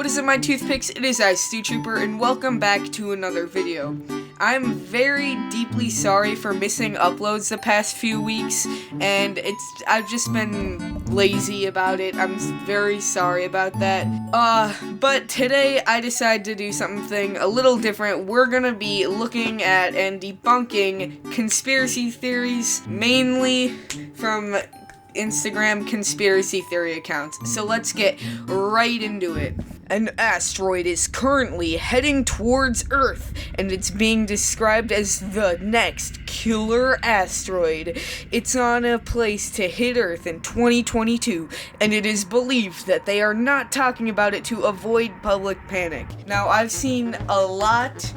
What is it, my toothpicks? It is I, Stu Trooper, and welcome back to another video. I'm very deeply sorry for missing uploads the past few weeks, and I've just been lazy about it. I'm very sorry about that. But today I decided to do something a little different. We're gonna be looking at and debunking conspiracy theories, mainly from Instagram conspiracy theory accounts. So let's get right into it. An asteroid is currently heading towards Earth, and it's being described as the next killer asteroid. It's on a place to hit Earth in 2022, and it is believed that they are not talking about it to avoid public panic. Now, I've seen a lot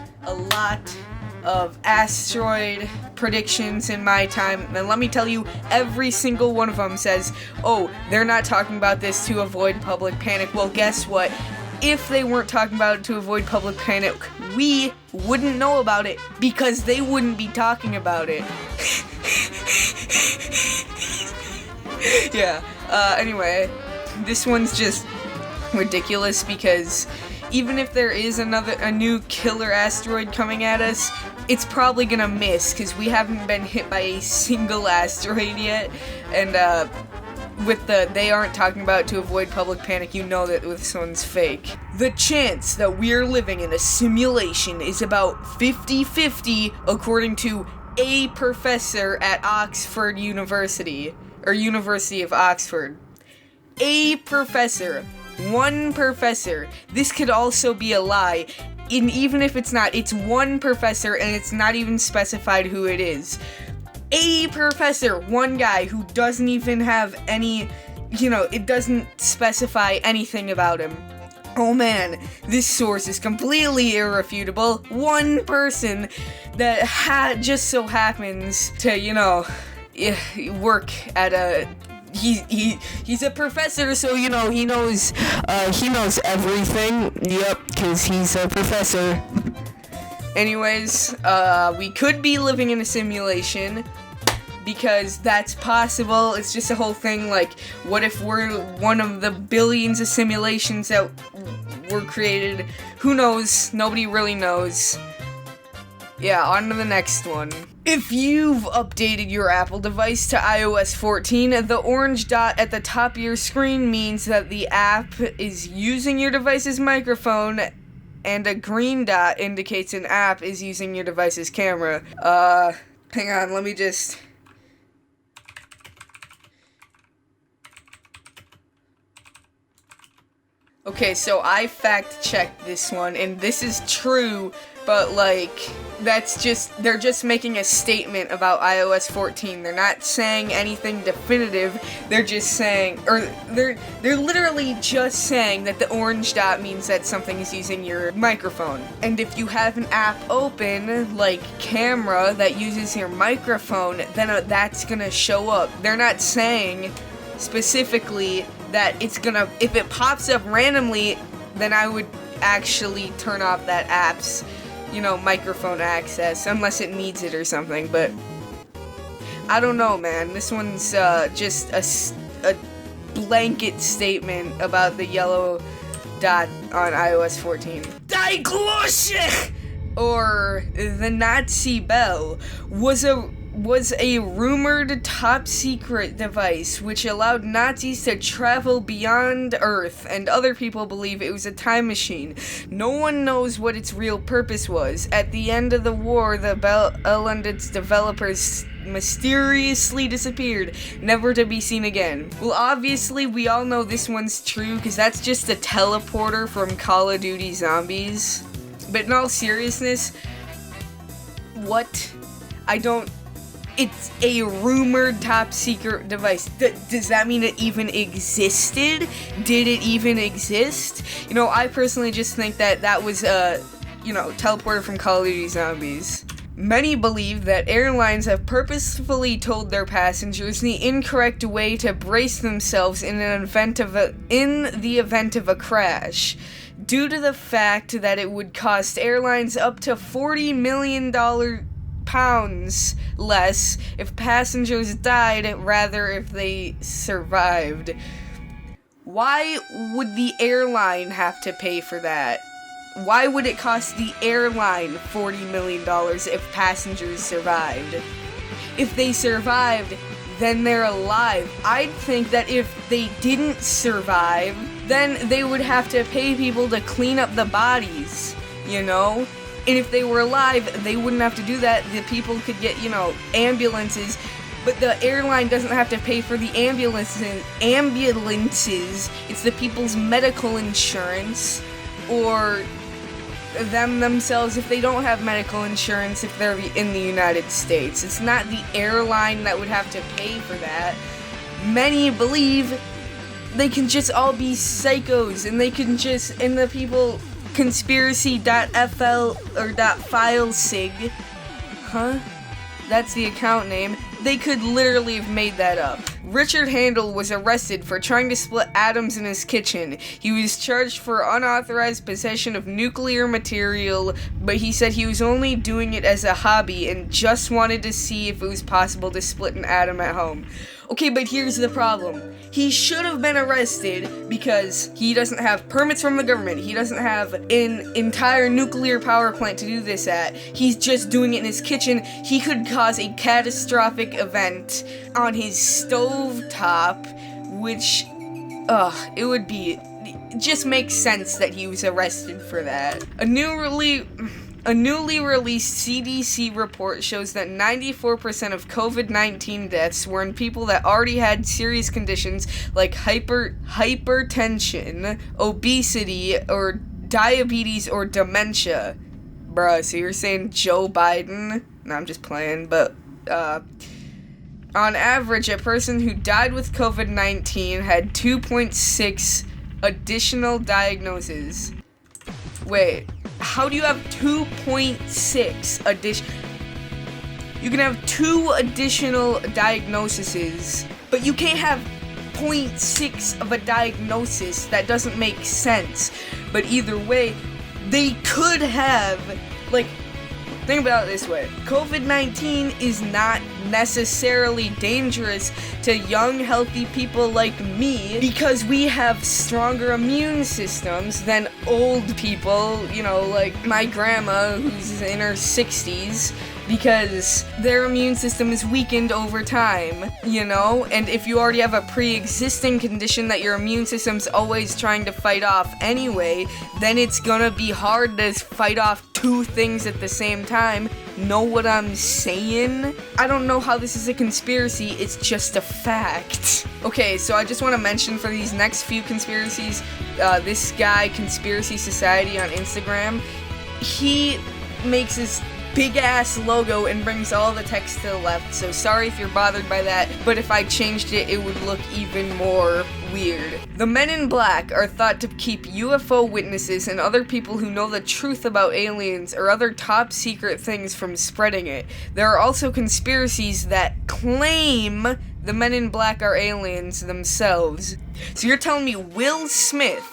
of asteroid predictions in my time, and let me tell you, every single one of them says, oh, they're not talking about this to avoid public panic. Well, guess what? If they weren't talking about it to avoid public panic, we wouldn't know about it because they wouldn't be talking about it. Yeah, anyway, this one's just ridiculous because even if there is a new killer asteroid coming at us, it's probably gonna miss because we haven't been hit by a single asteroid yet, and with they aren't talking about it to avoid public panic, you know that this one's fake. The chance that we're living in a simulation is about 50-50 according to a professor at Oxford University, or University of Oxford. A professor. One professor. This could also be a lie. And even if it's not, it's one professor and it's not even specified who it is. A professor, one guy who doesn't even have any, it doesn't specify anything about him. Oh man, this source is completely irrefutable. One person that just so happens to, work at a... He's a professor, so he knows everything. Yep, because he's a professor. Anyways, we could be living in a simulation, because that's possible. It's just a whole thing, like, what if we're one of the billions of simulations that were created? Who knows? Nobody really knows. Yeah, on to the next one. If you've updated your Apple device to iOS 14, the orange dot at the top of your screen means that the app is using your device's microphone, and a green dot indicates an app is using your device's camera. Hang on, let me just... Okay, so I fact-checked this one, and this is true, but, they're just making a statement about iOS 14. They're not saying anything definitive, they're just saying, or they're literally just saying that the orange dot means that something is using your microphone. And if you have an app open, like Camera, that uses your microphone, then that's gonna show up. They're not saying specifically that it's gonna, if it pops up randomly, then I would actually turn off that app's, microphone access, unless it needs it or something, but I don't know, man. This one's just a blanket statement about the yellow dot on iOS 14. Die Glosche! Or the Nazi Bell was a rumored top-secret device which allowed Nazis to travel beyond Earth, and other people believe it was a time machine. No one knows what its real purpose was. At the end of the war, the Bell and its developers mysteriously disappeared, never to be seen again. Well, obviously, we all know this one's true, because that's just a teleporter from Call of Duty Zombies. But in all seriousness, it's a rumored top-secret device. Does that mean it even existed? Did it even exist? I personally just think that was a, teleporter from Call of Duty Zombies. Many believe that airlines have purposefully told their passengers the incorrect way to brace themselves in the event of a crash, due to the fact that it would cost airlines up to $40 million pounds less if passengers died rather if they survived. Why would the airline have to pay for that? Why would it cost the airline $40 million if passengers survived? If they survived, then they're alive. I'd think that if they didn't survive, then they would have to pay people to clean up the bodies, you know? And if they were alive, they wouldn't have to do that. The people could get, ambulances. But the airline doesn't have to pay for the ambulances. It's the people's medical insurance, or them themselves if they don't have medical insurance if they're in the United States. It's not the airline that would have to pay for that. Many believe they can just all be psychos, and they can just, and the people, conspiracy.fl or .filesig, that's the account name, they could literally have made that up. Richard Handel was arrested for trying to split atoms in his kitchen. He was charged for unauthorized possession of nuclear material, but he said he was only doing it as a hobby and just wanted to see if it was possible to split an atom at home. Okay, but here's the problem. He should have been arrested because he doesn't have permits from the government. He doesn't have an entire nuclear power plant to do this at. He's just doing it in his kitchen. He could cause a catastrophic event on his stovetop, which, it would be, it just makes sense that he was arrested for that. A newly released CDC report shows that 94% of COVID-19 deaths were in people that already had serious conditions like hypertension, obesity, or diabetes or dementia. Bruh, so you're saying Joe Biden? No, I'm just playing, but, on average, a person who died with COVID-19 had 2.6 additional diagnoses. Wait. How do you have 2.6 addition? You can have 2 additional diagnoses, but you can't have 0.6 of a diagnosis. That doesn't make sense. But either way, they could have, think about it this way. COVID-19 is not necessarily dangerous to young, healthy people like me because we have stronger immune systems than old people, like my grandma who's in her 60s, because their immune system is weakened over time, and if you already have a pre-existing condition that your immune system's always trying to fight off anyway, then it's gonna be hard to fight off 2 things at the same time. Know what I'm saying? I don't know how this is a conspiracy, it's just a fact. Okay, so I just want to mention for these next few conspiracies, this guy, Conspiracy Society on Instagram, he makes this big-ass logo and brings all the text to the left, so sorry if you're bothered by that, but if I changed it, it would look even more weird. The Men in Black are thought to keep UFO witnesses and other people who know the truth about aliens or other top-secret things from spreading it. There are also conspiracies that claim the Men in Black are aliens themselves. So you're telling me Will Smith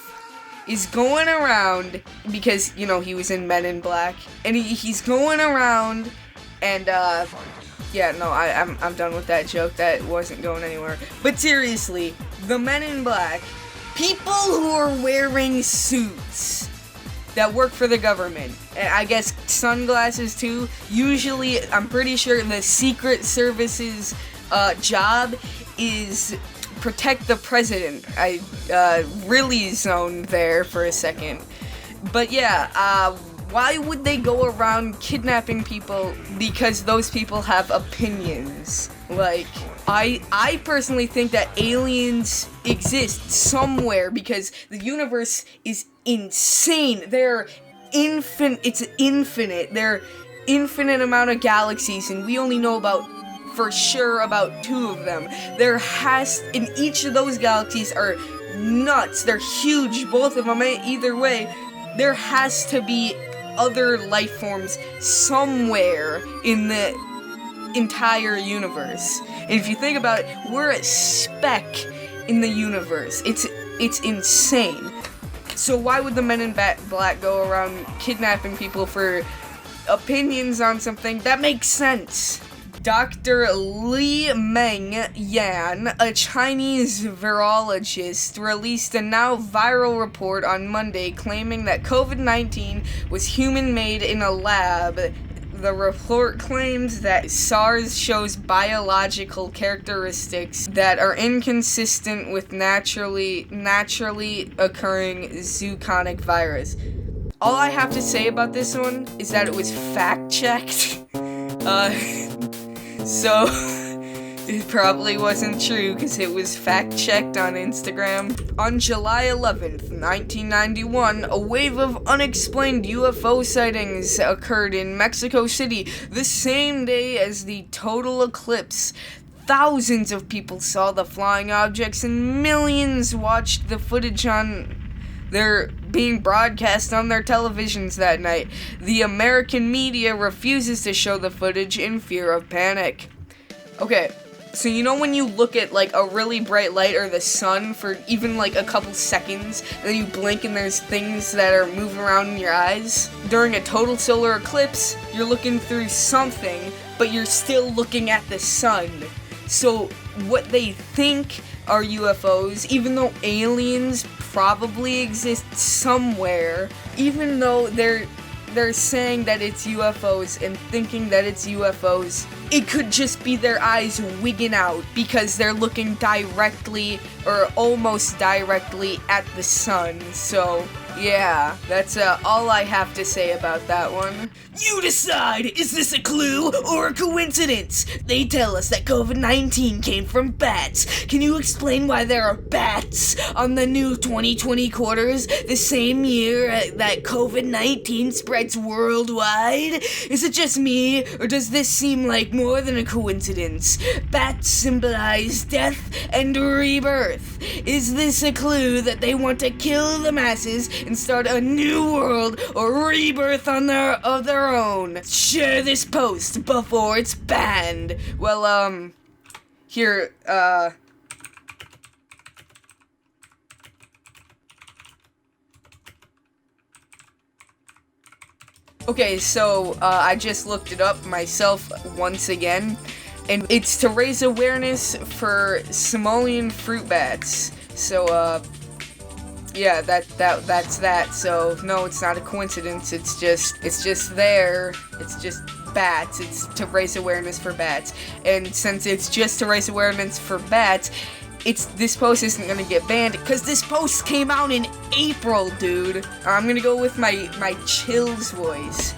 is going around, because, he was in Men in Black, and he's going around, and, I'm done with that joke, that wasn't going anywhere. But seriously, the Men in Black, people who are wearing suits that work for the government, and I guess sunglasses too, usually, I'm pretty sure the Secret Service's job is protect the president. I really zoned there for a second. But yeah, why would they go around kidnapping people? Because those people have opinions. I personally think that aliens exist somewhere because the universe is insane. It's infinite. There are infinite amount of galaxies, and we only know for sure about 2 of them. In each of those galaxies are nuts. They're huge, both of them. Either way, there has to be other life forms somewhere in the entire universe. And if you think about it, we're a speck in the universe. It's insane. So why would the Men in Black go around kidnapping people for opinions on something? That makes sense. Dr. Li Meng Yan, a Chinese virologist, released a now viral report on Monday claiming that COVID-19 was human-made in a lab. The report claims that SARS shows biological characteristics that are inconsistent with naturally occurring zoonotic virus. All I have to say about this one is that it was fact-checked. So it probably wasn't true because it was fact-checked on Instagram. On July 11th, 1991, a wave of unexplained UFO sightings occurred in Mexico City the same day as the total eclipse. Thousands of people saw the flying objects and millions watched the footage they're being broadcast on their televisions that night. The American media refuses to show the footage in fear of panic. Okay, so you know when you look at like a really bright light or the sun for even like a couple seconds, then you blink and there's things that are moving around in your eyes? During a total solar eclipse, you're looking through something, but you're still looking at the sun. So what they think are UFOs, even though aliens probably exist somewhere, even though they're saying that it's UFOs and thinking that it's UFOs, it could just be their eyes wigging out because they're looking directly or almost directly at the sun. So yeah, that's all I have to say about that one. You decide, is this a clue or a coincidence? They tell us that COVID-19 came from bats. Can you explain why there are bats on the new 2020 quarters, the same year that COVID-19 spreads worldwide? Is it just me, or does this seem like more than a coincidence? Bats symbolize death and rebirth. Is this a clue that they want to kill the masses and start a new world or rebirth of their own? Share this post before it's banned. Well, here, okay, so, I just looked it up myself once again, and it's to raise awareness for simoleon fruit bats. So, yeah, that's that. So no, it's not a coincidence. It's just there. It's just bats. It's to raise awareness for bats. And since it's just to raise awareness for bats, this post isn't gonna get banned because this post came out in April, dude. I'm gonna go with my chills voice.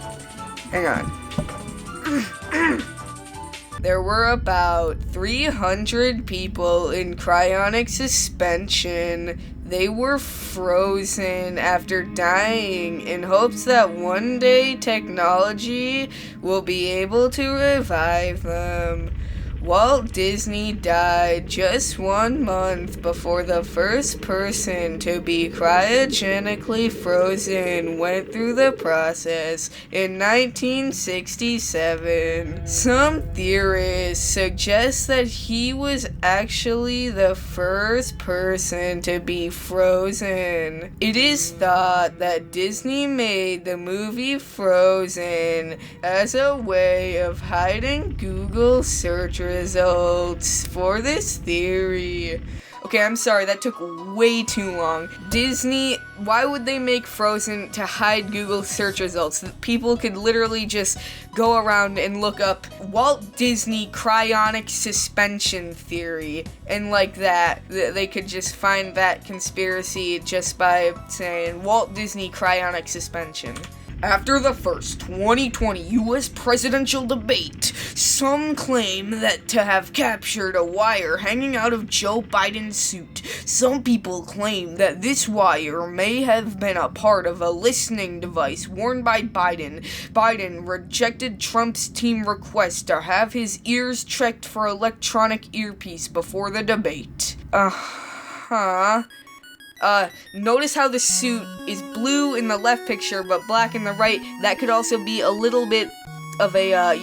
Hang on. There were about 300 people in cryonic suspension. They were frozen after dying in hopes that one day technology will be able to revive them. Walt Disney died just 1 month before the first person to be cryogenically frozen went through the process in 1967. Some theorists suggest that he was actually the first person to be frozen. It is thought that Disney made the movie Frozen as a way of hiding Google search results for this theory. Okay, I'm sorry, that took way too long. Disney, why would they make Frozen to hide Google search results? People could literally just go around and look up Walt Disney cryonic suspension theory, and like that, they could just find that conspiracy just by saying Walt Disney cryonic suspension. After the first 2020 U.S. presidential debate, some claim that to have captured a wire hanging out of Joe Biden's suit. Some people claim that this wire may have been a part of a listening device worn by Biden. Biden rejected Trump's team request to have his ears checked for electronic earpiece before the debate. Notice how the suit is blue in the left picture, but black in the right. That could also be a little bit of a,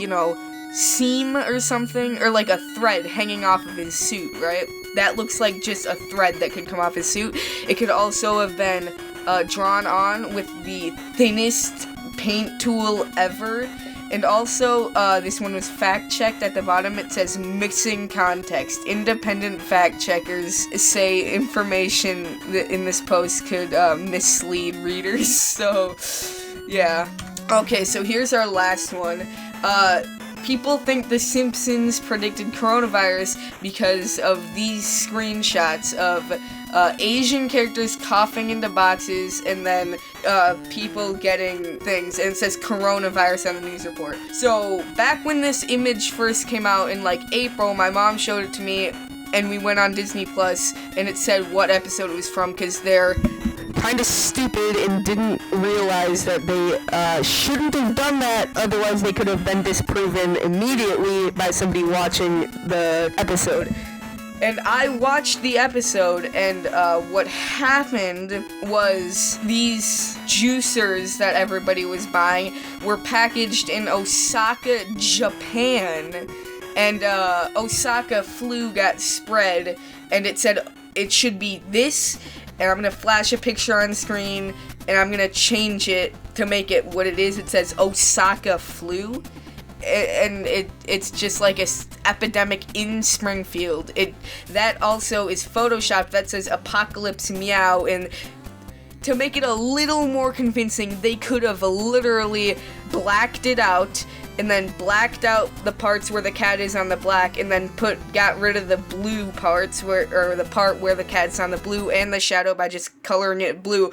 seam or something, or like a thread hanging off of his suit, right? That looks like just a thread that could come off his suit. It could also have been, drawn on with the thinnest paint tool ever, And also, this one was fact-checked. At the bottom it says missing context. Independent fact-checkers say information that in this post could mislead readers, so yeah. Okay, so here's our last one. People think The Simpsons predicted coronavirus because of these screenshots of Asian characters coughing into boxes and then people getting things, and it says coronavirus on the news report. So back when this image first came out in like April, my mom showed it to me and we went on Disney Plus and it said what episode it was from, because they're kind of stupid and didn't realize that they shouldn't have done that, otherwise they could have been disproven immediately by somebody watching the episode. And I watched the episode, and what happened was these juicers that everybody was buying were packaged in Osaka, Japan, and Osaka flu got spread, and it said it should be this. And I'm going to flash a picture on the screen, and I'm going to change it to make it what it is. It says Osaka flu, and it's just like a epidemic in Springfield. That also is photoshopped. That says apocalypse meow, and to make it a little more convincing, they could have literally blacked it out and then blacked out the parts where the cat is on the black, and then got rid of the blue parts or the part where the cat's on the blue and the shadow by just coloring it blue.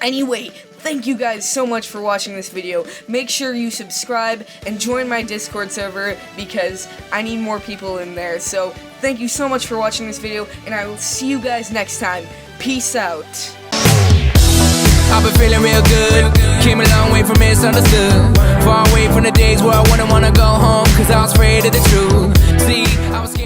Anyway, thank you guys so much for watching this video. Make sure you subscribe and join my Discord server because I need more people in there. So thank you so much for watching this video, and I will see you guys next time. Peace out. I've been feeling real good. Came a long way from misunderstood. Far away from the days where I wouldn't wanna go home, cause I was afraid of the truth. See, I was